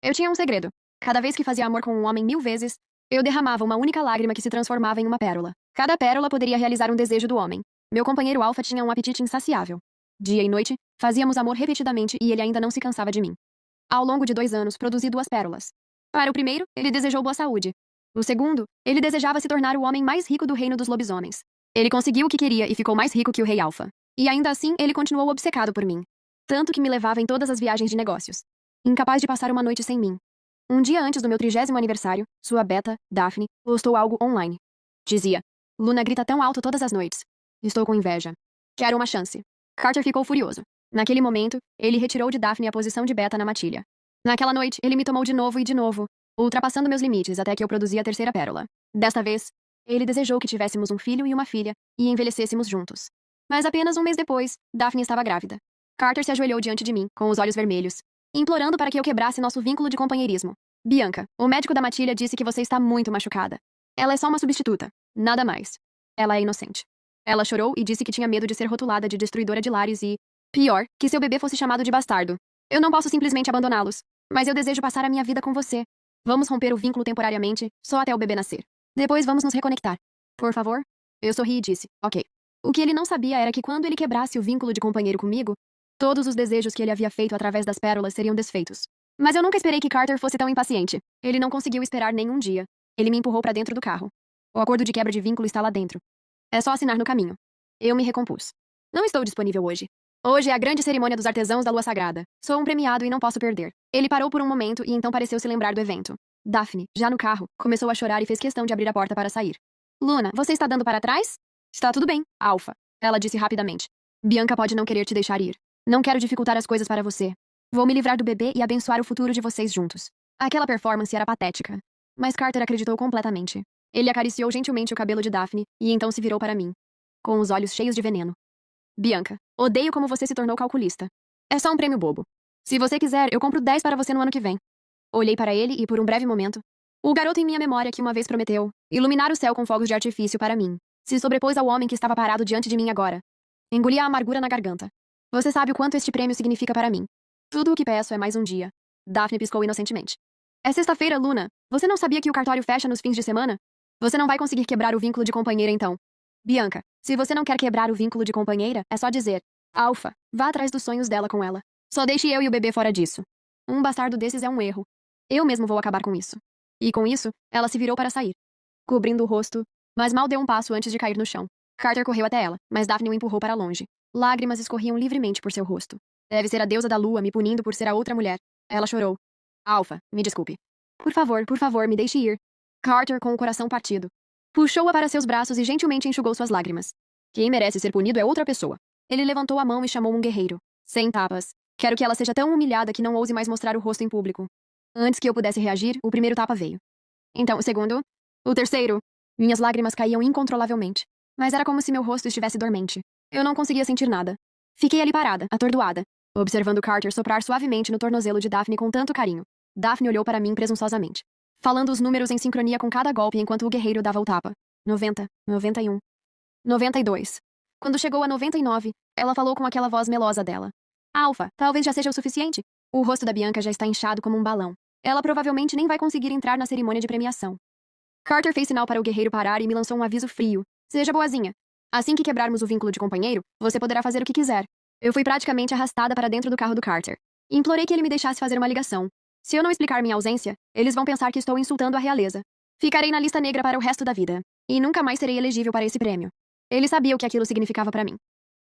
Eu tinha um segredo. Cada vez que fazia amor com um homem 1000 vezes, eu derramava uma única lágrima que se transformava em uma pérola. Cada pérola poderia realizar um desejo do homem. Meu companheiro Alpha tinha um apetite insaciável. Dia e noite, fazíamos amor repetidamente e ele ainda não se cansava de mim. Ao longo de 2 anos, produzi 2 pérolas. Para o primeiro, ele desejou boa saúde. O segundo, ele desejava se tornar o homem mais rico do reino dos lobisomens. Ele conseguiu o que queria e ficou mais rico que o rei Alpha. E ainda assim, ele continuou obcecado por mim. Tanto que me levava em todas as viagens de negócios. Incapaz de passar uma noite sem mim. Um dia antes do meu 30º aniversário, sua beta, Daphne, postou algo online. Dizia: Luna grita tão alto todas as noites. Estou com inveja. Quero uma chance. Carter ficou furioso. Naquele momento, ele retirou de Daphne a posição de beta na matilha. Naquela noite, ele me tomou de novo, ultrapassando meus limites até que eu produzi a terceira pérola. Desta vez, ele desejou que tivéssemos um filho e uma filha e envelhecêssemos juntos. Mas apenas um mês depois, Daphne estava grávida. Carter se ajoelhou diante de mim, com os olhos vermelhos, implorando para que eu quebrasse nosso vínculo de companheirismo. Bianca, o médico da matilha disse que você está muito machucada. Ela é só uma substituta, nada mais. Ela é inocente. Ela chorou e disse que tinha medo de ser rotulada de destruidora de lares e, pior, que seu bebê fosse chamado de bastardo. Eu não posso simplesmente abandoná-los, mas eu desejo passar a minha vida com você. Vamos romper o vínculo temporariamente, só até o bebê nascer. Depois vamos nos reconectar. Por favor? Eu sorri e disse, ok. O que ele não sabia era que quando ele quebrasse o vínculo de companheiro comigo, todos os desejos que ele havia feito através das pérolas seriam desfeitos. Mas eu nunca esperei que Carter fosse tão impaciente. Ele não conseguiu esperar nenhum dia. Ele me empurrou para dentro do carro. O acordo de quebra de vínculo está lá dentro. É só assinar no caminho. Eu me recompus. Não estou disponível hoje. Hoje é a grande cerimônia dos artesãos da lua sagrada. Sou um premiado e não posso perder. Ele parou por um momento e então pareceu se lembrar do evento. Daphne, já no carro, começou a chorar e fez questão de abrir a porta para sair. Luna, você está dando para trás? Está tudo bem, Alpha. Ela disse rapidamente. Bianca pode não querer te deixar ir. Não quero dificultar as coisas para você. Vou me livrar do bebê e abençoar o futuro de vocês juntos. Aquela performance era patética. Mas Carter acreditou completamente. Ele acariciou gentilmente o cabelo de Daphne e então se virou para mim, com os olhos cheios de veneno. Bianca, odeio como você se tornou calculista. É só um prêmio bobo. Se você quiser, eu compro 10 para você no ano que vem. Olhei para ele e por um breve momento, o garoto em minha memória que uma vez prometeu iluminar o céu com fogos de artifício para mim, se sobrepôs ao homem que estava parado diante de mim agora. Engoli a amargura na garganta. Você sabe o quanto este prêmio significa para mim. Tudo o que peço é mais um dia. Daphne piscou inocentemente. É sexta-feira, Luna. Você não sabia que o cartório fecha nos fins de semana? Você não vai conseguir quebrar o vínculo de companheira então. Bianca, se você não quer quebrar o vínculo de companheira, é só dizer. Alpha, vá atrás dos sonhos dela com ela. Só deixe eu e o bebê fora disso. Um bastardo desses é um erro. Eu mesmo vou acabar com isso. E com isso, ela se virou para sair, cobrindo o rosto, mas mal deu um passo antes de cair no chão. Carter correu até ela, mas Daphne o empurrou para longe. Lágrimas escorriam livremente por seu rosto. Deve ser a deusa da lua me punindo por ser a outra mulher. Ela chorou. Alpha, me desculpe. Por favor, me deixe ir. Carter, com o coração partido, puxou-a para seus braços e gentilmente enxugou suas lágrimas. Quem merece ser punido é outra pessoa. Ele levantou a mão e chamou um guerreiro. Sem tapas. Quero que ela seja tão humilhada que não ouse mais mostrar o rosto em público. Antes que eu pudesse reagir, o primeiro tapa veio. Então, o segundo. O terceiro. Minhas lágrimas caíam incontrolavelmente. Mas era como se meu rosto estivesse dormente. Eu não conseguia sentir nada. Fiquei ali parada, atordoada, observando Carter soprar suavemente no tornozelo de Daphne com tanto carinho. Daphne olhou para mim presunçosamente, falando os números em sincronia com cada golpe enquanto o guerreiro dava o tapa. 90, 91, 92. Quando chegou a 99, ela falou com aquela voz melosa dela. Alpha, talvez já seja o suficiente. O rosto da Bianca já está inchado como um balão. Ela provavelmente nem vai conseguir entrar na cerimônia de premiação. Carter fez sinal para o guerreiro parar e me lançou um aviso frio. Seja boazinha. Assim que quebrarmos o vínculo de companheiro, você poderá fazer o que quiser. Eu fui praticamente arrastada para dentro do carro do Carter. Implorei que ele me deixasse fazer uma ligação. Se eu não explicar minha ausência, eles vão pensar que estou insultando a realeza. Ficarei na lista negra para o resto da vida. E nunca mais serei elegível para esse prêmio. Ele sabia o que aquilo significava para mim.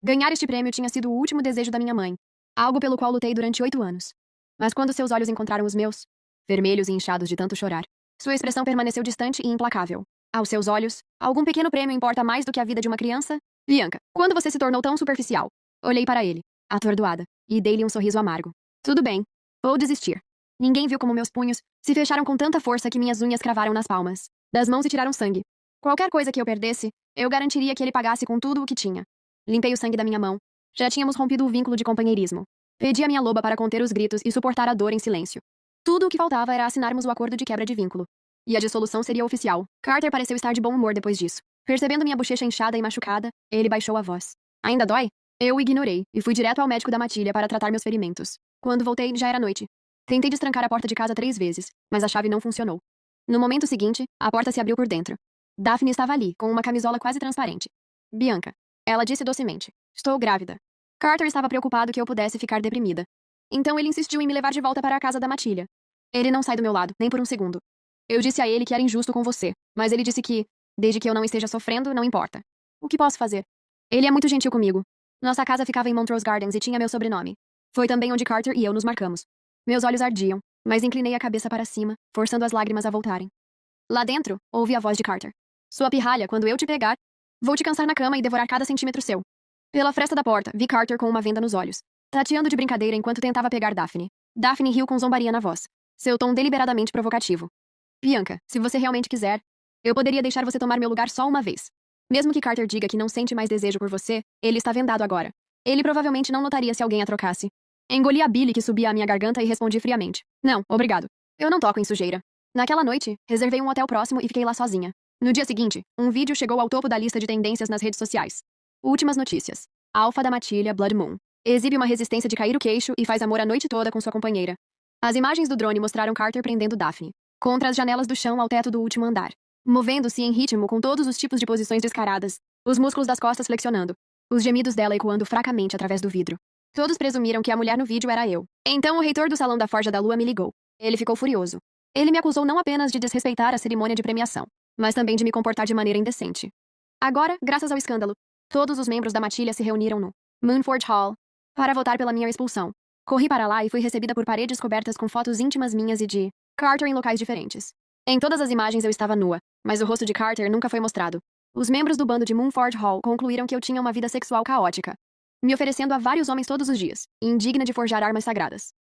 Ganhar este prêmio tinha sido o último desejo da minha mãe. Algo pelo qual lutei durante 8 anos. Mas quando seus olhos encontraram os meus, vermelhos e inchados de tanto chorar, sua expressão permaneceu distante e implacável. Aos seus olhos, algum pequeno prêmio importa mais do que a vida de uma criança? Bianca, quando você se tornou tão superficial? Olhei para ele, atordoada, e dei-lhe um sorriso amargo. Tudo bem. Vou desistir. Ninguém viu como meus punhos se fecharam com tanta força que minhas unhas cravaram nas palmas das mãos e tiraram sangue. Qualquer coisa que eu perdesse, eu garantiria que ele pagasse com tudo o que tinha. Limpei o sangue da minha mão. Já tínhamos rompido o vínculo de companheirismo. Pedi a minha loba para conter os gritos e suportar a dor em silêncio. Tudo o que faltava era assinarmos o acordo de quebra de vínculo. E a dissolução seria oficial. Carter pareceu estar de bom humor depois disso. Percebendo minha bochecha inchada e machucada, ele baixou a voz. Ainda dói? Eu o ignorei e fui direto ao médico da matilha para tratar meus ferimentos. Quando voltei, já era noite. Tentei destrancar a porta de casa 3 vezes, mas a chave não funcionou. No momento seguinte, a porta se abriu por dentro. Daphne estava ali, com uma camisola quase transparente. Bianca. Ela disse docemente. Estou grávida. Carter estava preocupado que eu pudesse ficar deprimida. Então ele insistiu em me levar de volta para a casa da matilha. Ele não sai do meu lado, nem por um segundo. Eu disse a ele que era injusto com você, mas ele disse que, desde que eu não esteja sofrendo, não importa. O que posso fazer? Ele é muito gentil comigo. Nossa casa ficava em Montrose Gardens e tinha meu sobrenome. Foi também onde Carter e eu nos marcamos. Meus olhos ardiam, mas inclinei a cabeça para cima, forçando as lágrimas a voltarem. Lá dentro, ouvi a voz de Carter. Sua pirralha, quando eu te pegar, vou te cansar na cama e devorar cada centímetro seu. Pela fresta da porta, vi Carter com uma venda nos olhos, tateando de brincadeira enquanto tentava pegar Daphne. Daphne riu com zombaria na voz, seu tom deliberadamente provocativo. Bianca, se você realmente quiser, eu poderia deixar você tomar meu lugar só uma vez. Mesmo que Carter diga que não sente mais desejo por você, ele está vendado agora. Ele provavelmente não notaria se alguém a trocasse. Engoli a bile que subia à minha garganta e respondi friamente. Não, obrigado. Eu não toco em sujeira. Naquela noite, reservei um hotel próximo e fiquei lá sozinha. No dia seguinte, um vídeo chegou ao topo da lista de tendências nas redes sociais. Últimas notícias. Alfa da matilha Blood Moon. Exibe uma resistência de cair o queixo e faz amor a noite toda com sua companheira. As imagens do drone mostraram Carter prendendo Daphne contra as janelas do chão ao teto do último andar, movendo-se em ritmo com todos os tipos de posições descaradas, os músculos das costas flexionando, os gemidos dela ecoando fracamente através do vidro. Todos presumiram que a mulher no vídeo era eu. Então o reitor do Salão da Forja da Lua me ligou. Ele ficou furioso. Ele me acusou não apenas de desrespeitar a cerimônia de premiação, mas também de me comportar de maneira indecente. Agora, graças ao escândalo, todos os membros da matilha se reuniram no Moonforge Hall para votar pela minha expulsão. Corri para lá e fui recebida por paredes cobertas com fotos íntimas minhas e de Carter em locais diferentes. Em todas as imagens eu estava nua, mas o rosto de Carter nunca foi mostrado. Os membros do bando de Moonforge Hall concluíram que eu tinha uma vida sexual caótica, me oferecendo a vários homens todos os dias, indigna de forjar armas sagradas.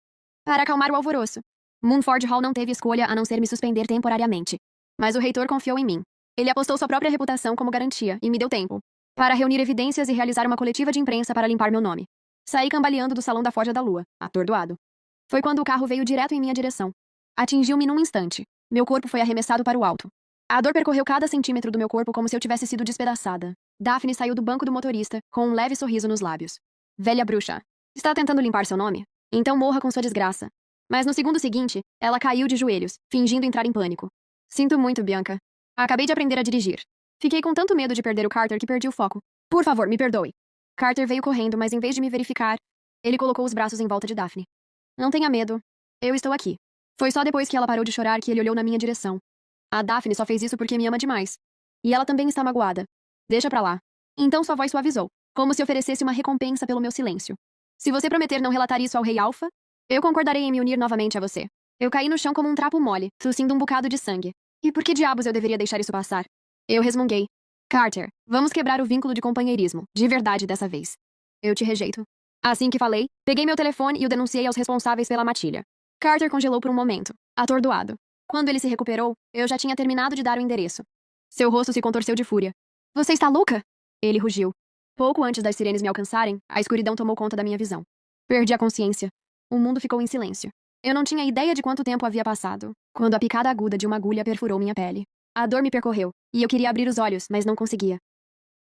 Para acalmar o alvoroço, Moonforge Hall não teve escolha a não ser me suspender temporariamente. Mas o reitor confiou em mim. Ele apostou sua própria reputação como garantia e me deu tempo para reunir evidências e realizar uma coletiva de imprensa para limpar meu nome. Saí cambaleando do Salão da Forja da Lua, atordoado. Foi quando o carro veio direto em minha direção. Atingiu-me num instante. Meu corpo foi arremessado para o alto. A dor percorreu cada centímetro do meu corpo como se eu tivesse sido despedaçada. Daphne saiu do banco do motorista, com um leve sorriso nos lábios. Velha bruxa. Está tentando limpar seu nome? Então morra com sua desgraça. Mas no segundo seguinte, ela caiu de joelhos, fingindo entrar em pânico. Sinto muito, Bianca. Acabei de aprender a dirigir. Fiquei com tanto medo de perder o Carter que perdi o foco. Por favor, me perdoe. Carter veio correndo, mas em vez de me verificar, ele colocou os braços em volta de Daphne. Não tenha medo. Eu estou aqui. Foi só depois que ela parou de chorar que ele olhou na minha direção. A Daphne só fez isso porque me ama demais. E ela também está magoada. Deixa pra lá. Então sua voz suavizou, como se oferecesse uma recompensa pelo meu silêncio. Se você prometer não relatar isso ao Rei Alpha, eu concordarei em me unir novamente a você. Eu caí no chão como um trapo mole, tossindo um bocado de sangue. E por que diabos eu deveria deixar isso passar? Eu resmunguei. Carter, vamos quebrar o vínculo de companheirismo, de verdade dessa vez. Eu te rejeito. Assim que falei, peguei meu telefone e o denunciei aos responsáveis pela matilha. Carter congelou por um momento, atordoado. Quando ele se recuperou, eu já tinha terminado de dar o endereço. Seu rosto se contorceu de fúria. Você está louca? Ele rugiu. Pouco antes das sirenes me alcançarem, a escuridão tomou conta da minha visão. Perdi a consciência. O mundo ficou em silêncio. Eu não tinha ideia de quanto tempo havia passado, quando a picada aguda de uma agulha perfurou minha pele. A dor me percorreu, e eu queria abrir os olhos, mas não conseguia.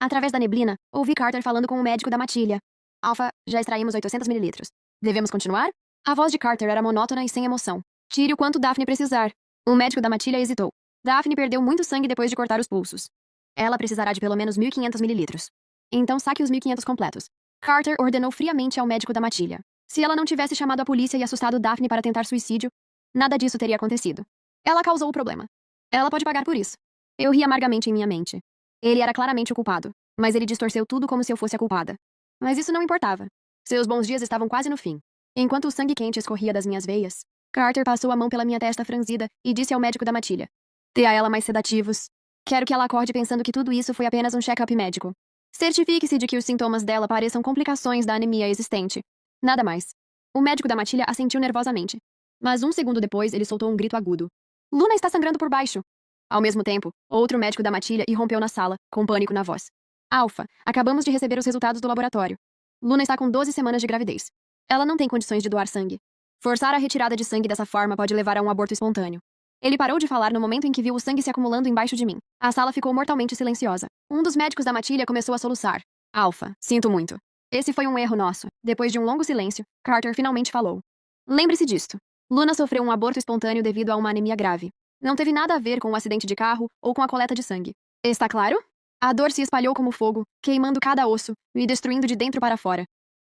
Através da neblina, ouvi Carter falando com o médico da matilha. Alpha, já extraímos 800 mililitros. Devemos continuar? A voz de Carter era monótona e sem emoção. Tire o quanto Daphne precisar. O médico da matilha hesitou. Daphne perdeu muito sangue depois de cortar os pulsos. Ela precisará de pelo menos 1.500 mililitros. Então saque os 1.500 completos. Carter ordenou friamente ao médico da matilha. Se ela não tivesse chamado a polícia e assustado Daphne para tentar suicídio, nada disso teria acontecido. Ela causou o problema. Ela pode pagar por isso. Eu ri amargamente em minha mente. Ele era claramente o culpado, mas ele distorceu tudo como se eu fosse a culpada. Mas isso não importava. Seus bons dias estavam quase no fim. Enquanto o sangue quente escorria das minhas veias, Carter passou a mão pela minha testa franzida e disse ao médico da matilha. Dê a ela mais sedativos. Quero que ela acorde pensando que tudo isso foi apenas um check-up médico. Certifique-se de que os sintomas dela pareçam complicações da anemia existente. Nada mais. O médico da matilha assentiu nervosamente. Mas um segundo depois, ele soltou um grito agudo. Luna está sangrando por baixo. Ao mesmo tempo, outro médico da matilha irrompeu na sala, com pânico na voz. Alpha, acabamos de receber os resultados do laboratório. Luna está com 12 semanas de gravidez. Ela não tem condições de doar sangue. Forçar a retirada de sangue dessa forma pode levar a um aborto espontâneo. Ele parou de falar no momento em que viu o sangue se acumulando embaixo de mim. A sala ficou mortalmente silenciosa. Um dos médicos da matilha começou a soluçar. Alpha, sinto muito. Esse foi um erro nosso. Depois de um longo silêncio, Carter finalmente falou. Lembre-se disto. Luna sofreu um aborto espontâneo devido a uma anemia grave. Não teve nada a ver com o acidente de carro ou com a coleta de sangue. Está claro? A dor se espalhou como fogo, queimando cada osso, me destruindo de dentro para fora.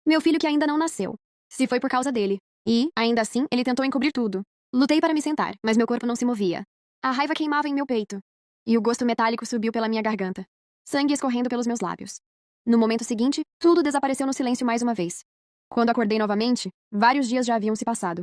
Meu filho que ainda não nasceu. Se foi por causa dele. E, ainda assim, ele tentou encobrir tudo. Lutei para me sentar, mas meu corpo não se movia. A raiva queimava em meu peito. E o gosto metálico subiu pela minha garganta. Sangue escorrendo pelos meus lábios. No momento seguinte, tudo desapareceu no silêncio mais uma vez. Quando acordei novamente, vários dias já haviam se passado.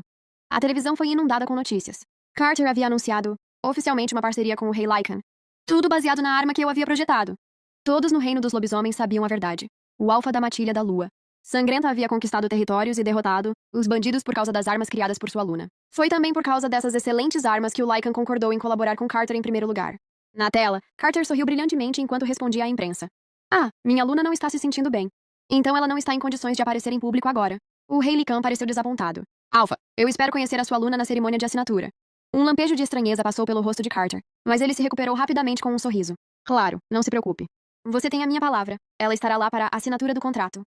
A televisão foi inundada com notícias. Carter havia anunciado, oficialmente, uma parceria com o Rei Lycan. Tudo baseado na arma que eu havia projetado. Todos no reino dos lobisomens sabiam a verdade. O alfa da matilha da lua. Sangrenta havia conquistado territórios e derrotado os bandidos por causa das armas criadas por sua Luna. Foi também por causa dessas excelentes armas que o Lycan concordou em colaborar com Carter em primeiro lugar. Na tela, Carter sorriu brilhantemente enquanto respondia à imprensa. Ah, minha Luna não está se sentindo bem. Então ela não está em condições de aparecer em público agora. O Rei Lycan pareceu desapontado. Alpha, eu espero conhecer a sua Luna na cerimônia de assinatura. Um lampejo de estranheza passou pelo rosto de Carter, mas ele se recuperou rapidamente com um sorriso. Claro, não se preocupe. Você tem a minha palavra. Ela estará lá para a assinatura do contrato.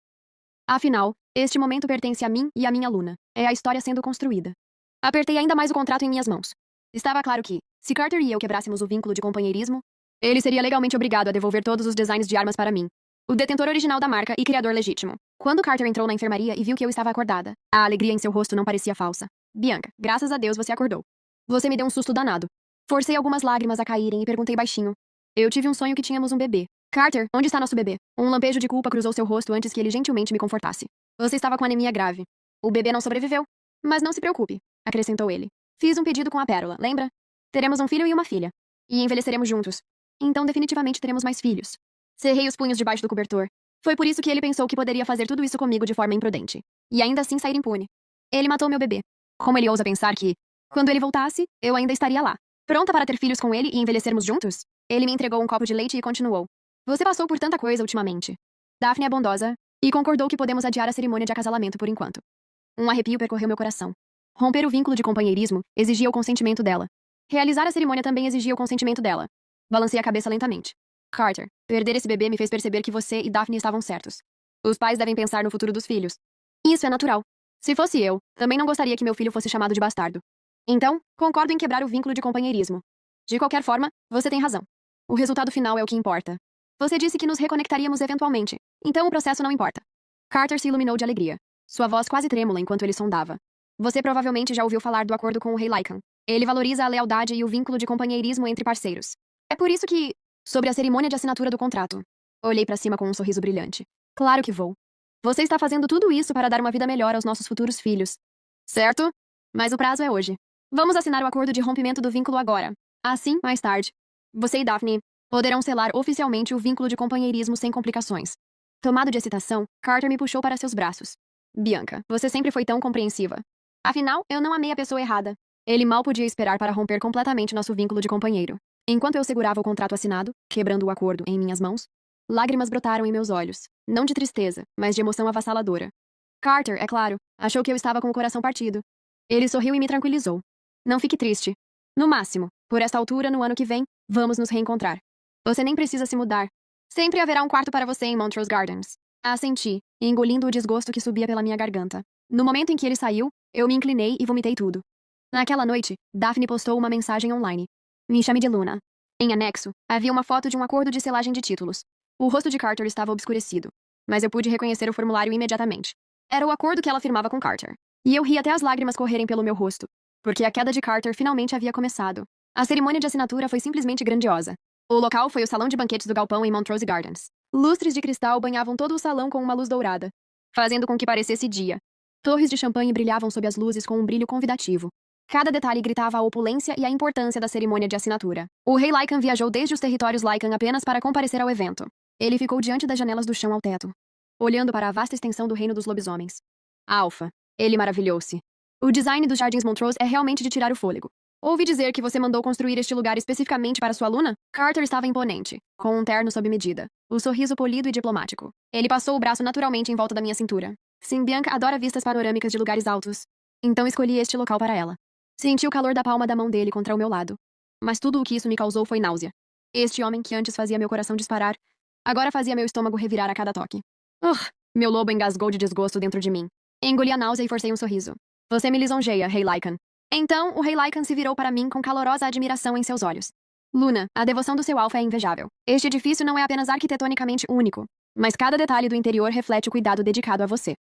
Afinal, este momento pertence a mim e a minha Luna. É a história sendo construída. Apertei ainda mais o contrato em minhas mãos. Estava claro que, se Carter e eu quebrássemos o vínculo de companheirismo, ele seria legalmente obrigado a devolver todos os designs de armas para mim. O detentor original da marca e criador legítimo. Quando Carter entrou na enfermaria e viu que eu estava acordada, a alegria em seu rosto não parecia falsa. Bianca, graças a Deus você acordou. Você me deu um susto danado. Forcei algumas lágrimas a caírem e perguntei baixinho. Eu tive um sonho que tínhamos um bebê. Carter, onde está nosso bebê? Um lampejo de culpa cruzou seu rosto antes que ele gentilmente me confortasse. Você estava com anemia grave. O bebê não sobreviveu. Mas não se preocupe, acrescentou ele. Fiz um pedido com a Pérola, lembra? Teremos um filho e uma filha. E envelheceremos juntos. Então definitivamente teremos mais filhos. Cerrei os punhos debaixo do cobertor. Foi por isso que ele pensou que poderia fazer tudo isso comigo de forma imprudente. E ainda assim sair impune. Ele matou meu bebê. Como ele ousa pensar que, quando ele voltasse, eu ainda estaria lá. Pronta para ter filhos com ele e envelhecermos juntos? Ele me entregou um copo de leite e continuou. Você passou por tanta coisa ultimamente. Daphne é bondosa e concordou que podemos adiar a cerimônia de acasalamento por enquanto. Um arrepio percorreu meu coração. Romper o vínculo de companheirismo exigia o consentimento dela. Realizar a cerimônia também exigia o consentimento dela. Balancei a cabeça lentamente. Carter, perder esse bebê me fez perceber que você e Daphne estavam certos. Os pais devem pensar no futuro dos filhos. Isso é natural. Se fosse eu, também não gostaria que meu filho fosse chamado de bastardo. Então, concordo em quebrar o vínculo de companheirismo. De qualquer forma, você tem razão. O resultado final é o que importa. Você disse que nos reconectaríamos eventualmente, então o processo não importa. Carter se iluminou de alegria. Sua voz quase trêmula enquanto ele sondava. Você provavelmente já ouviu falar do acordo com o Rei Lycan. Ele valoriza a lealdade e o vínculo de companheirismo entre parceiros. É por isso que... Sobre a cerimônia de assinatura do contrato. Olhei para cima com um sorriso brilhante. Claro que vou. Você está fazendo tudo isso para dar uma vida melhor aos nossos futuros filhos. Certo? Mas o prazo é hoje. Vamos assinar o acordo de rompimento do vínculo agora. Assim, mais tarde, você e Daphne poderão selar oficialmente o vínculo de companheirismo sem complicações. Tomado de excitação, Carter me puxou para seus braços. Bianca, você sempre foi tão compreensiva. Afinal, eu não amei a pessoa errada. Ele mal podia esperar para romper completamente nosso vínculo de companheiro. Enquanto eu segurava o contrato assinado, quebrando o acordo em minhas mãos, lágrimas brotaram em meus olhos, não de tristeza, mas de emoção avassaladora. Carter, é claro, achou que eu estava com o coração partido. Ele sorriu e me tranquilizou. Não fique triste. No máximo, por esta altura, no ano que vem, vamos nos reencontrar. Você nem precisa se mudar. Sempre haverá um quarto para você em Montrose Gardens. Assenti, engolindo o desgosto que subia pela minha garganta. No momento em que ele saiu, eu me inclinei e vomitei tudo. Naquela noite, Daphne postou uma mensagem online. Me chame de Luna. Em anexo, havia uma foto de um acordo de selagem de títulos. O rosto de Carter estava obscurecido, mas eu pude reconhecer o formulário imediatamente. Era o acordo que ela firmava com Carter. E eu ri até as lágrimas correrem pelo meu rosto, porque a queda de Carter finalmente havia começado. A cerimônia de assinatura foi simplesmente grandiosa. O local foi o salão de banquetes do galpão em Montrose Gardens. Lustres de cristal banhavam todo o salão com uma luz dourada, fazendo com que parecesse dia. Torres de champanhe brilhavam sob as luzes com um brilho convidativo. Cada detalhe gritava a opulência e a importância da cerimônia de assinatura. O Rei Lycan viajou desde os territórios Lycan apenas para comparecer ao evento. Ele ficou diante das janelas do chão ao teto, olhando para a vasta extensão do reino dos lobisomens. Alpha. Ele maravilhou-se. O design dos Jardins Montrose é realmente de tirar o fôlego. Ouvi dizer que você mandou construir este lugar especificamente para sua aluna? Carter estava imponente, com um terno sob medida, o sorriso polido e diplomático. Ele passou o braço naturalmente em volta da minha cintura. Sim, Bianca adora vistas panorâmicas de lugares altos. Então escolhi este local para ela. Senti o calor da palma da mão dele contra o meu lado. Mas tudo o que isso me causou foi náusea. Este homem que antes fazia meu coração disparar, agora fazia meu estômago revirar a cada toque. Meu lobo engasgou de desgosto dentro de mim. Engoli a náusea e forcei um sorriso. Você me lisonjeia, Rei Lycan. Então, o rei Lycan se virou para mim com calorosa admiração em seus olhos. Luna, a devoção do seu alfa é invejável. Este edifício não é apenas arquitetonicamente único, mas cada detalhe do interior reflete o cuidado dedicado a você.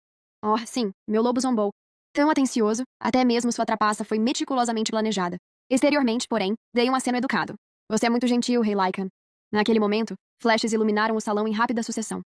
Oh, sim, meu lobo zombou. Tão atencioso, até mesmo sua trapaça foi meticulosamente planejada. Exteriormente, porém, dei um aceno educado. Você é muito gentil, rei Lycan. Naquele momento, flashes iluminaram o salão em rápida sucessão.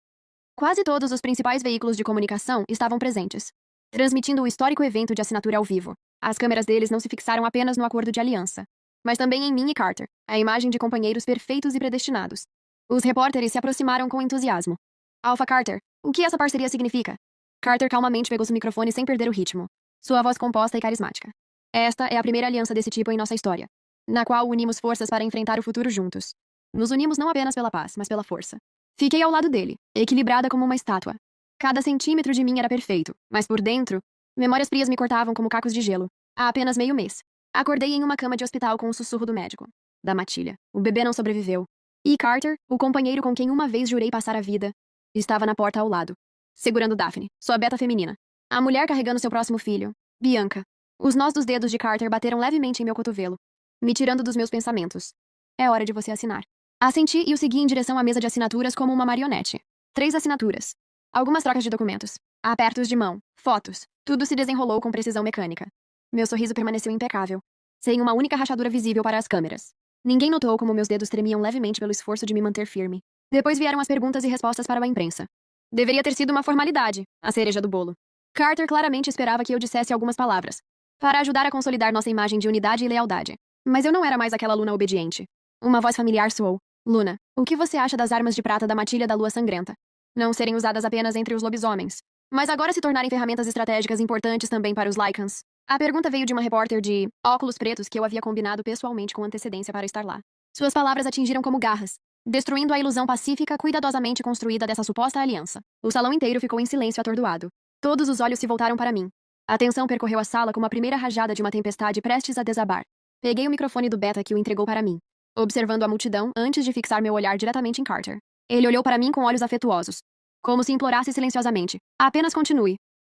Quase todos os principais veículos de comunicação estavam presentes, transmitindo o histórico evento de assinatura ao vivo. As câmeras deles não se fixaram apenas no acordo de aliança, mas também em mim e Carter, a imagem de companheiros perfeitos e predestinados. Os repórteres se aproximaram com entusiasmo. Alpha Carter, o que essa parceria significa? Carter calmamente pegou seu microfone sem perder o ritmo. Sua voz composta e carismática. Esta é a primeira aliança desse tipo em nossa história, na qual unimos forças para enfrentar o futuro juntos. Nos unimos não apenas pela paz, mas pela força. Fiquei ao lado dele, equilibrada como uma estátua. Cada centímetro de mim era perfeito, mas por dentro, memórias frias me cortavam como cacos de gelo. Há apenas meio mês. Acordei em uma cama de hospital com o sussurro do médico. Da matilha. O bebê não sobreviveu. E Carter, o companheiro com quem uma vez jurei passar a vida, estava na porta ao lado, segurando Daphne, sua beta feminina. A mulher carregando seu próximo filho, Bianca. Os nós dos dedos de Carter bateram levemente em meu cotovelo, me tirando dos meus pensamentos. É hora de você assinar. Assenti e o segui em direção à mesa de assinaturas como uma marionete. 3 assinaturas. Algumas trocas de documentos. Apertos de mão. Fotos. Tudo se desenrolou com precisão mecânica. Meu sorriso permaneceu impecável, sem uma única rachadura visível para as câmeras. Ninguém notou como meus dedos tremiam levemente pelo esforço de me manter firme. Depois vieram as perguntas e respostas para a imprensa. Deveria ter sido uma formalidade, a cereja do bolo. Carter claramente esperava que eu dissesse algumas palavras, para ajudar a consolidar nossa imagem de unidade e lealdade. Mas eu não era mais aquela Luna obediente. Uma voz familiar soou. Luna, o que você acha das armas de prata da matilha da lua sangrenta? Não serem usadas apenas entre os lobisomens, mas agora se tornarem ferramentas estratégicas importantes também para os Lycans. A pergunta veio de uma repórter de óculos pretos que eu havia combinado pessoalmente com antecedência para estar lá. Suas palavras atingiram como garras, destruindo a ilusão pacífica cuidadosamente construída dessa suposta aliança. O salão inteiro ficou em silêncio atordoado. Todos os olhos se voltaram para mim. A tensão percorreu a sala como a primeira rajada de uma tempestade prestes a desabar. Peguei o microfone do Beta que o entregou para mim, observando a multidão antes de fixar meu olhar diretamente em Carter. Ele olhou para mim com olhos afetuosos, como se implorasse silenciosamente. Apenas continue.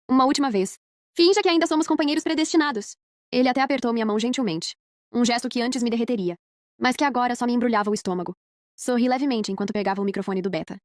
Uma última vez. Finja que ainda somos companheiros predestinados. Ele até apertou minha mão gentilmente. Um gesto que antes me derreteria, mas que agora só me embrulhava o estômago. Sorri levemente enquanto pegava o microfone do Beta.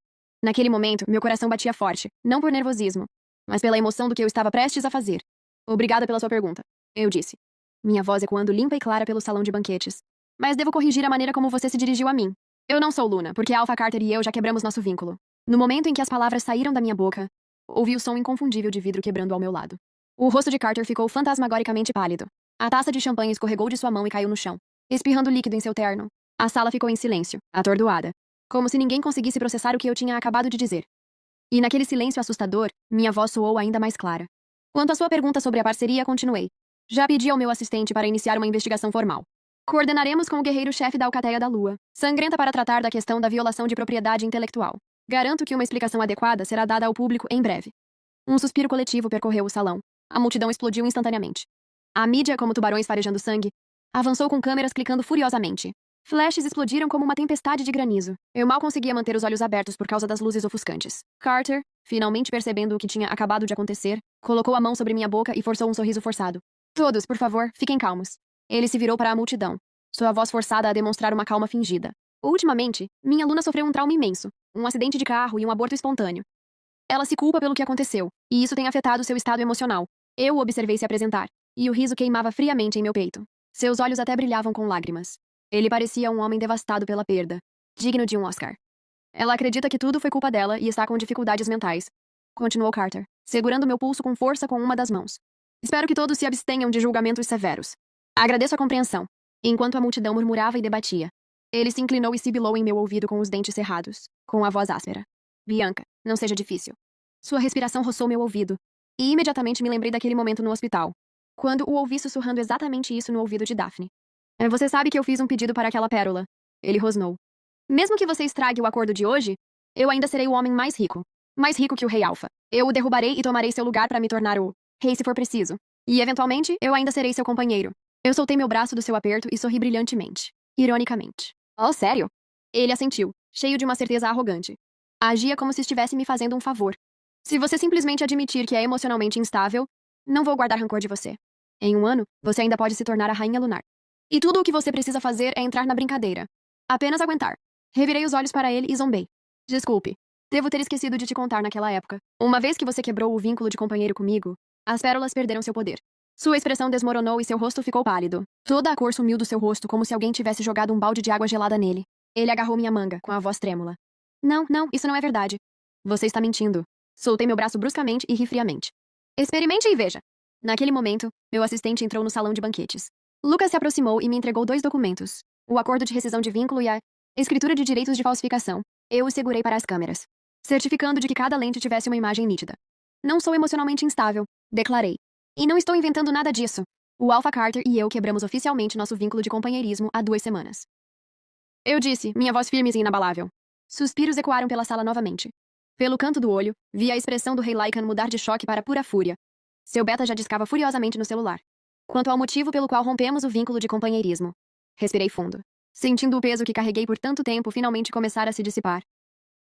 Naquele momento, meu coração batia forte, não por nervosismo, mas pela emoção do que eu estava prestes a fazer. Obrigada pela sua pergunta, eu disse, minha voz ecoando limpa e clara pelo salão de banquetes. Mas devo corrigir a maneira como você se dirigiu a mim. Eu não sou Luna, porque Alpha Carter e eu já quebramos nosso vínculo. No momento em que as palavras saíram da minha boca, ouvi o som inconfundível de vidro quebrando ao meu lado. O rosto de Carter ficou fantasmagoricamente pálido. A taça de champanhe escorregou de sua mão e caiu no chão, espirrando líquido em seu terno. A sala ficou em silêncio, atordoada, como se ninguém conseguisse processar o que eu tinha acabado de dizer. E naquele silêncio assustador, minha voz soou ainda mais clara. Quanto à sua pergunta sobre a parceria, continuei. Já pedi ao meu assistente para iniciar uma investigação formal. Coordenaremos com o guerreiro-chefe da Alcateia da Lua, sangrenta para tratar da questão da violação de propriedade intelectual. Garanto que uma explicação adequada será dada ao público em breve. Um suspiro coletivo percorreu o salão. A multidão explodiu instantaneamente. A mídia, como tubarões farejando sangue, avançou com câmeras clicando furiosamente. Flashes explodiram como uma tempestade de granizo. Eu mal conseguia manter os olhos abertos por causa das luzes ofuscantes. Carter, finalmente percebendo o que tinha acabado de acontecer, colocou a mão sobre minha boca e forçou um sorriso forçado. Todos, por favor, fiquem calmos. Ele se virou para a multidão, sua voz forçada a demonstrar uma calma fingida. Ultimamente, minha Luna sofreu um trauma imenso, um acidente de carro e um aborto espontâneo. Ela se culpa pelo que aconteceu, e isso tem afetado seu estado emocional. Eu o observei se apresentar, e o riso queimava friamente em meu peito. Seus olhos até brilhavam com lágrimas. Ele parecia um homem devastado pela perda, digno de um Oscar. Ela acredita que tudo foi culpa dela e está com dificuldades mentais. Continuou Carter, segurando meu pulso com força com uma das mãos. Espero que todos se abstenham de julgamentos severos. Agradeço a compreensão. Enquanto a multidão murmurava e debatia, ele se inclinou e sibilou em meu ouvido com os dentes cerrados, com a voz áspera. Bianca, não seja difícil. Sua respiração roçou meu ouvido, e imediatamente me lembrei daquele momento no hospital, quando o ouvi sussurrando exatamente isso no ouvido de Daphne. Você sabe que eu fiz um pedido para aquela pérola. Ele rosnou. Mesmo que você estrague o acordo de hoje, eu ainda serei o homem mais rico. Mais rico que o rei Alpha. Eu o derrubarei e tomarei seu lugar para me tornar o rei se for preciso. E, eventualmente, eu ainda serei seu companheiro. Eu soltei meu braço do seu aperto e sorri brilhantemente. Ironicamente. Oh, sério? Ele assentiu, cheio de uma certeza arrogante. Agia como se estivesse me fazendo um favor. Se você simplesmente admitir que é emocionalmente instável, não vou guardar rancor de você. Em um ano, você ainda pode se tornar a Rainha Lunar. E tudo o que você precisa fazer é entrar na brincadeira. Apenas aguentar. Revirei os olhos para ele e zombei. Desculpe. Devo ter esquecido de te contar naquela época. Uma vez que você quebrou o vínculo de companheiro comigo, as pérolas perderam seu poder. Sua expressão desmoronou e seu rosto ficou pálido. Toda a cor sumiu do seu rosto como se alguém tivesse jogado um balde de água gelada nele. Ele agarrou minha manga, com a voz trêmula. Não, não, isso não é verdade. Você está mentindo. Soltei meu braço bruscamente e ri friamente. Experimente e veja. Naquele momento, meu assistente entrou no salão de banquetes. Lucas se aproximou e me entregou 2 documentos. O acordo de rescisão de vínculo e a escritura de direitos de falsificação. Eu os segurei para as câmeras, certificando de que cada lente tivesse uma imagem nítida. Não sou emocionalmente instável, declarei. E não estou inventando nada disso. O Alpha Carter e eu quebramos oficialmente nosso vínculo de companheirismo há 2 semanas. Eu disse, minha voz firme e inabalável. Suspiros ecoaram pela sala novamente. Pelo canto do olho, vi a expressão do rei Lycan mudar de choque para pura fúria. Seu beta já discava furiosamente no celular. Quanto ao motivo pelo qual rompemos o vínculo de companheirismo. Respirei fundo, sentindo o peso que carreguei por tanto tempo finalmente começar a se dissipar.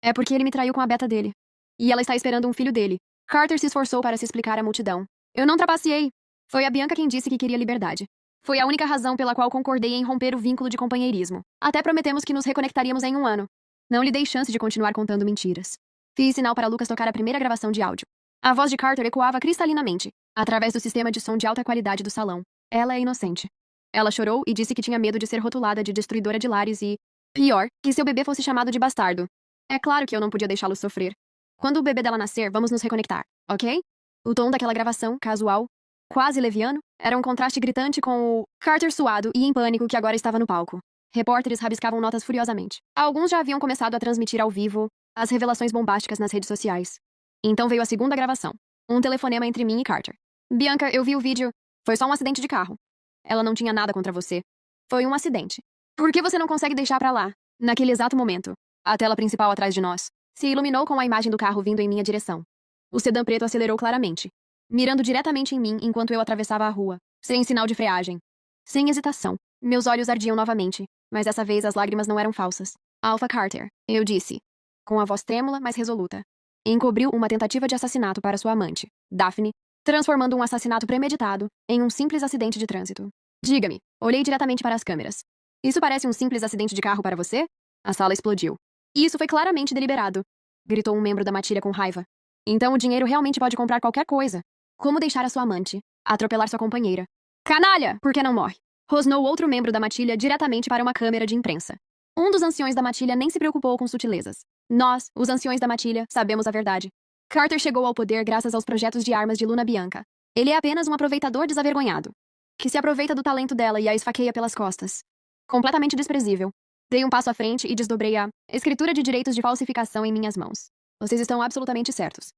É porque ele me traiu com a beta dele. E ela está esperando um filho dele. Carter se esforçou para se explicar à multidão. Eu não trapaceei. Foi a Bianca quem disse que queria liberdade. Foi a única razão pela qual concordei em romper o vínculo de companheirismo. Até prometemos que nos reconectaríamos em um ano. Não lhe dei chance de continuar contando mentiras. Fiz sinal para Lucas tocar a primeira gravação de áudio. A voz de Carter ecoava cristalinamente, através do sistema de som de alta qualidade do salão. Ela é inocente. Ela chorou e disse que tinha medo de ser rotulada de destruidora de lares e, pior, que seu bebê fosse chamado de bastardo. É claro que eu não podia deixá-lo sofrer. Quando o bebê dela nascer, vamos nos reconectar, ok? O tom daquela gravação, casual, quase leviano, era um contraste gritante com o Carter suado e em pânico que agora estava no palco. Repórteres rabiscavam notas furiosamente. Alguns já haviam começado a transmitir ao vivo as revelações bombásticas nas redes sociais. Então veio a segunda gravação. Um telefonema entre mim e Carter. Bianca, eu vi o vídeo. Foi só um acidente de carro. Ela não tinha nada contra você. Foi um acidente. Por que você não consegue deixar pra lá? Naquele exato momento, a tela principal atrás de nós se iluminou com a imagem do carro vindo em minha direção. O sedã preto acelerou claramente, mirando diretamente em mim enquanto eu atravessava a rua, sem sinal de freagem. Sem hesitação. Meus olhos ardiam novamente, mas dessa vez as lágrimas não eram falsas. Alpha Carter, eu disse, com a voz trêmula, mas resoluta. Encobriu uma tentativa de assassinato para sua amante, Daphne, transformando um assassinato premeditado em um simples acidente de trânsito. Diga-me, olhei diretamente para as câmeras. Isso parece um simples acidente de carro para você? A sala explodiu. Isso foi claramente deliberado, gritou um membro da matilha com raiva. Então o dinheiro realmente pode comprar qualquer coisa. Como deixar a sua amante atropelar sua companheira? Canalha! Por que não morre? Rosnou outro membro da matilha diretamente para uma câmera de imprensa. Um dos anciões da matilha nem se preocupou com sutilezas. Nós, os anciões da matilha, sabemos a verdade. Carter chegou ao poder graças aos projetos de armas de Luna Bianca. Ele é apenas um aproveitador desavergonhado, que se aproveita do talento dela e a esfaqueia pelas costas. Completamente desprezível. Dei um passo à frente e desdobrei a escritura de direitos de falsificação em minhas mãos. Vocês estão absolutamente certos.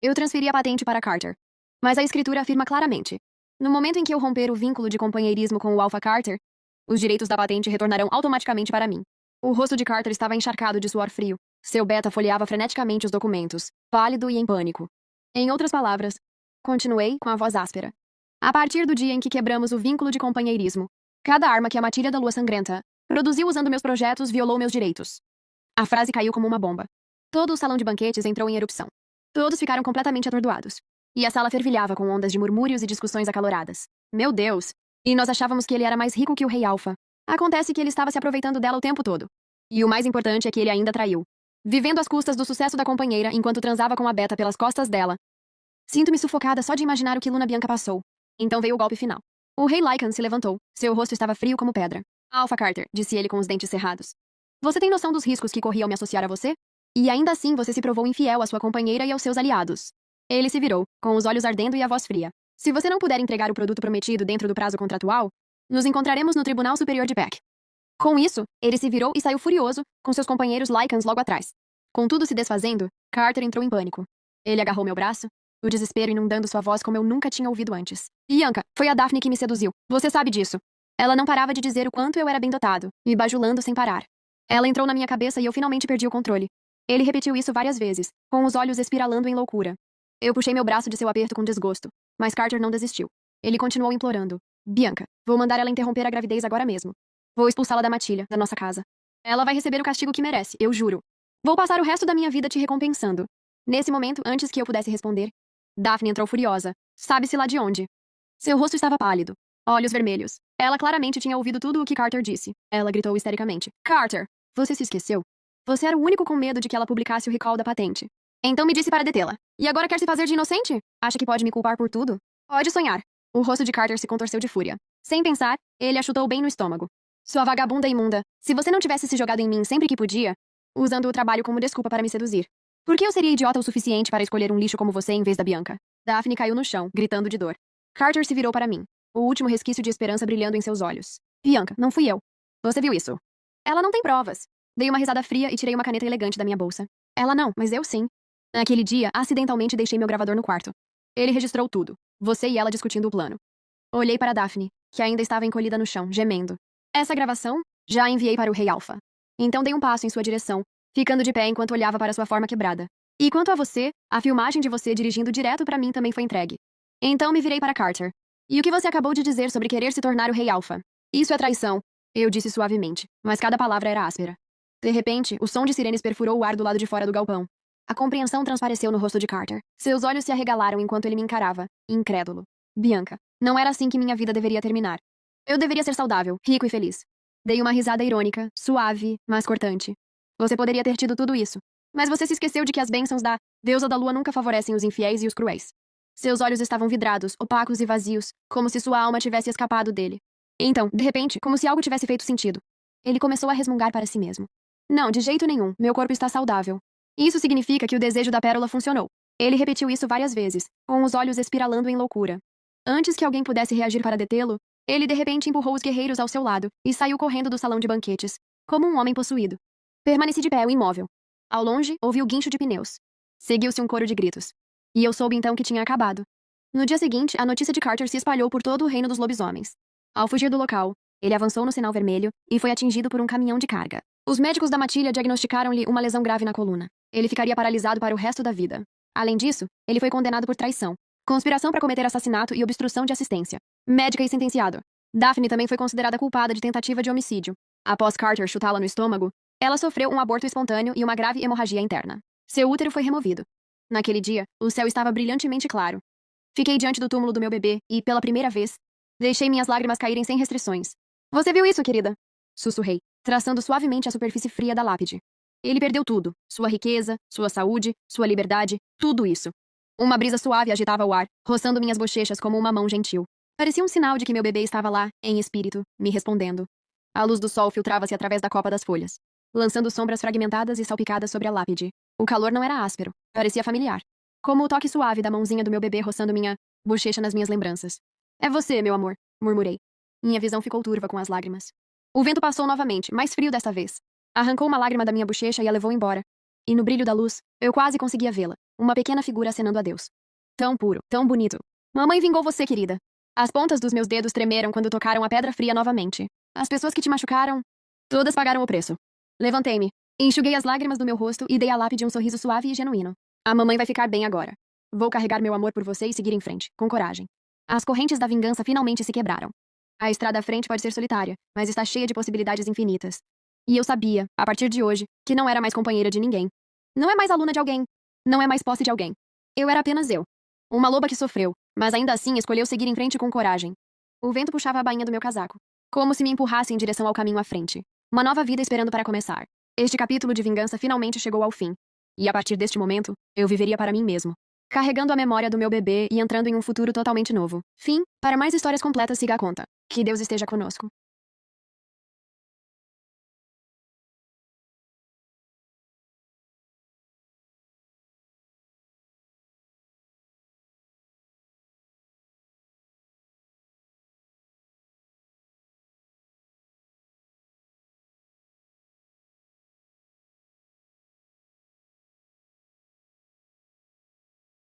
Eu transferi a patente para Carter. Mas a escritura afirma claramente: no momento em que eu romper o vínculo de companheirismo com o Alpha Carter, os direitos da patente retornarão automaticamente para mim. O rosto de Carter estava encharcado de suor frio. Seu beta folheava freneticamente os documentos, pálido e em pânico. Em outras palavras, continuei com a voz áspera. A partir do dia em que quebramos o vínculo de companheirismo, cada arma que a matilha da lua sangrenta produziu usando meus projetos violou meus direitos. A frase caiu como uma bomba. Todo o salão de banquetes entrou em erupção. Todos ficaram completamente atordoados. E a sala fervilhava com ondas de murmúrios e discussões acaloradas. Meu Deus! E nós achávamos que ele era mais rico que o Rei Alpha. Acontece que ele estava se aproveitando dela o tempo todo. E o mais importante é que ele ainda traiu. Vivendo às custas do sucesso da companheira enquanto transava com a beta pelas costas dela. Sinto-me sufocada só de imaginar o que Luna Bianca passou. Então veio o golpe final. O Rei Lycan se levantou. Seu rosto estava frio como pedra. Alpha Carter, disse ele com os dentes cerrados. Você tem noção dos riscos que corri ao me associar a você? E ainda assim você se provou infiel à sua companheira e aos seus aliados. Ele se virou, com os olhos ardendo e a voz fria. Se você não puder entregar o produto prometido dentro do prazo contratual, nos encontraremos no Tribunal Superior de Peck. Com isso, ele se virou e saiu furioso, com seus companheiros Lycans logo atrás. Com tudo se desfazendo, Carter entrou em pânico. Ele agarrou meu braço, o desespero inundando sua voz como eu nunca tinha ouvido antes. Bianca, foi a Daphne que me seduziu. Você sabe disso. Ela não parava de dizer o quanto eu era bem dotado, me bajulando sem parar. Ela entrou na minha cabeça e eu finalmente perdi o controle. Ele repetiu isso várias vezes, com os olhos espiralando em loucura. Eu puxei meu braço de seu aperto com desgosto, mas Carter não desistiu. Ele continuou implorando. Bianca, vou mandar ela interromper a gravidez agora mesmo. Vou expulsá-la da matilha, da nossa casa. Ela vai receber o castigo que merece, eu juro. Vou passar o resto da minha vida te recompensando. Nesse momento, antes que eu pudesse responder, Daphne entrou furiosa. Sabe-se lá de onde. Seu rosto estava pálido, olhos vermelhos. Ela claramente tinha ouvido tudo o que Carter disse. Ela gritou histericamente. Carter, você se esqueceu? Você era o único com medo de que ela publicasse o recall da patente. Então me disse para detê-la. E agora quer se fazer de inocente? Acha que pode me culpar por tudo? Pode sonhar. O rosto de Carter se contorceu de fúria. Sem pensar, ele a chutou bem no estômago. Sua vagabunda imunda, se você não tivesse se jogado em mim sempre que podia, usando o trabalho como desculpa para me seduzir, por que eu seria idiota o suficiente para escolher um lixo como você em vez da Bianca? Daphne caiu no chão, gritando de dor. Carter se virou para mim, o último resquício de esperança brilhando em seus olhos. Bianca, não fui eu. Você viu isso? Ela não tem provas. Dei uma risada fria e tirei uma caneta elegante da minha bolsa. Ela não, mas eu sim. Naquele dia, acidentalmente deixei meu gravador no quarto. Ele registrou tudo. Você e ela discutindo o plano. Olhei para Daphne, que ainda estava encolhida no chão, gemendo. Essa gravação? Já a enviei para o Rei Alpha. Então dei um passo em sua direção, ficando de pé enquanto olhava para sua forma quebrada. E quanto a você, a filmagem de você dirigindo direto para mim também foi entregue. Então me virei para Carter. E o que você acabou de dizer sobre querer se tornar o Rei Alpha? Isso é traição, eu disse suavemente, mas cada palavra era áspera. De repente, o som de sirenes perfurou o ar do lado de fora do galpão. A compreensão transpareceu no rosto de Carter. Seus olhos se arregalaram enquanto ele me encarava, incrédulo. Bianca, não era assim que minha vida deveria terminar. Eu deveria ser saudável, rico e feliz. Dei uma risada irônica, suave, mas cortante. Você poderia ter tido tudo isso. Mas você se esqueceu de que as bênçãos da deusa da lua nunca favorecem os infiéis e os cruéis. Seus olhos estavam vidrados, opacos e vazios, como se sua alma tivesse escapado dele. Então, de repente, como se algo tivesse feito sentido. Ele começou a resmungar para si mesmo. Não, de jeito nenhum, meu corpo está saudável. Isso significa que o desejo da pérola funcionou. Ele repetiu isso várias vezes, com os olhos espiralando em loucura. Antes que alguém pudesse reagir para detê-lo, ele de repente empurrou os guerreiros ao seu lado e saiu correndo do salão de banquetes, como um homem possuído. Permaneci de pé, imóvel. Ao longe, ouvi o guincho de pneus. Seguiu-se um coro de gritos. E eu soube então que tinha acabado. No dia seguinte, a notícia de Carter se espalhou por todo o reino dos lobisomens. Ao fugir do local, ele avançou no sinal vermelho e foi atingido por um caminhão de carga. Os médicos da matilha diagnosticaram-lhe uma lesão grave na coluna. Ele ficaria paralisado para o resto da vida. Além disso, ele foi condenado por traição, conspiração para cometer assassinato e obstrução de assistência. Médica e sentenciado. Daphne também foi considerada culpada de tentativa de homicídio. Após Carter chutá-la no estômago, ela sofreu um aborto espontâneo e uma grave hemorragia interna. Seu útero foi removido. Naquele dia, o céu estava brilhantemente claro. Fiquei diante do túmulo do meu bebê e, pela primeira vez, deixei minhas lágrimas caírem sem restrições. Você viu isso, querida? Sussurrei, traçando suavemente a superfície fria da lápide. Ele perdeu tudo: sua riqueza, sua saúde, sua liberdade, tudo isso. Uma brisa suave agitava o ar, roçando minhas bochechas como uma mão gentil. Parecia um sinal de que meu bebê estava lá, em espírito, me respondendo. A luz do sol filtrava-se através da copa das folhas, lançando sombras fragmentadas e salpicadas sobre a lápide. O calor não era áspero, parecia familiar. Como o toque suave da mãozinha do meu bebê roçando minha bochecha nas minhas lembranças. É você, meu amor, murmurei. Minha visão ficou turva com as lágrimas. O vento passou novamente, mais frio desta vez. Arrancou uma lágrima da minha bochecha e a levou embora. E no brilho da luz, eu quase conseguia vê-la, uma pequena figura acenando a Deus. Tão puro, tão bonito. Mamãe vingou você, querida. As pontas dos meus dedos tremeram quando tocaram a pedra fria novamente. As pessoas que te machucaram, todas pagaram o preço. Levantei-me, enxuguei as lágrimas do meu rosto e dei à lápide um sorriso suave e genuíno. A mamãe vai ficar bem agora. Vou carregar meu amor por você e seguir em frente, com coragem. As correntes da vingança finalmente se quebraram. A estrada à frente pode ser solitária, mas está cheia de possibilidades infinitas. E eu sabia, a partir de hoje, que não era mais companheira de ninguém. Não é mais aluna de alguém. Não é mais posse de alguém. Eu era apenas eu. Uma loba que sofreu, mas ainda assim escolheu seguir em frente com coragem. O vento puxava a bainha do meu casaco, como se me empurrasse em direção ao caminho à frente. Uma nova vida esperando para começar. Este capítulo de vingança finalmente chegou ao fim. E a partir deste momento, eu viveria para mim mesmo. Carregando a memória do meu bebê e entrando em um futuro totalmente novo. Fim. Para mais histórias completas, siga a conta. Que Deus esteja conosco.